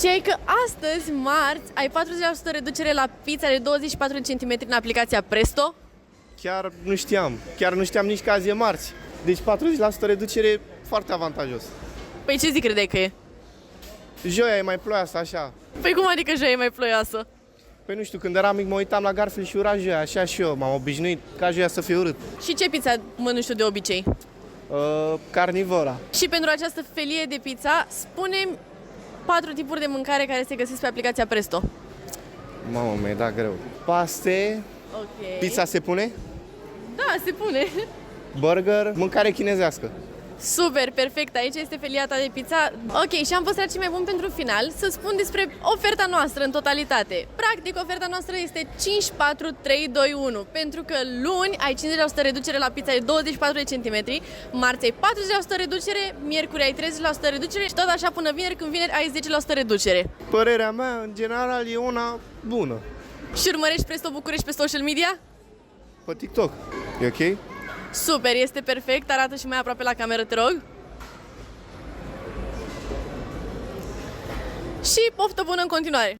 Știai că astăzi, marți, ai 40% reducere la pizza de 24 cm în aplicația Presto? Chiar nu știam nici că azi e marți. Deci 40% reducere, foarte avantajos. Păi ce zi credeai că e? Joia e mai ploioasă, așa. Păi cum adică joia e mai ploioasă? Păi nu știu, când eram mic mă uitam la Garfield și ura joia, așa și eu. M-am obișnuit ca joia să fie urât. Și ce pizza mănânci tu de obicei? Carnivora. Și pentru această felie de pizza, spune-mi 4 tipuri de mâncare care se găsesc pe aplicația Presto. Mamă, mi-e dat greu. Paste, Ok. pizza se pune, Da, se pune. burger, mâncare chinezească. Super, perfect. Aici este felia ta de pizza. Ok, și am păstrat ce mai bun pentru final, să spun despre oferta noastră în totalitate. Practic, oferta noastră este 5, 4, 3, 2, 1. Pentru că luni ai 50% reducere la pizza de 24 cm, marți ai 40% reducere, miercuri ai 30% reducere și tot așa până vineri, când vineri ai 10% reducere. Părerea mea, în general, e una bună. Și urmărești Presto București pe social media? Pe TikTok. E ok? Super, este perfect. Arată și mai aproape la cameră, te rog. Și poftă bună în continuare!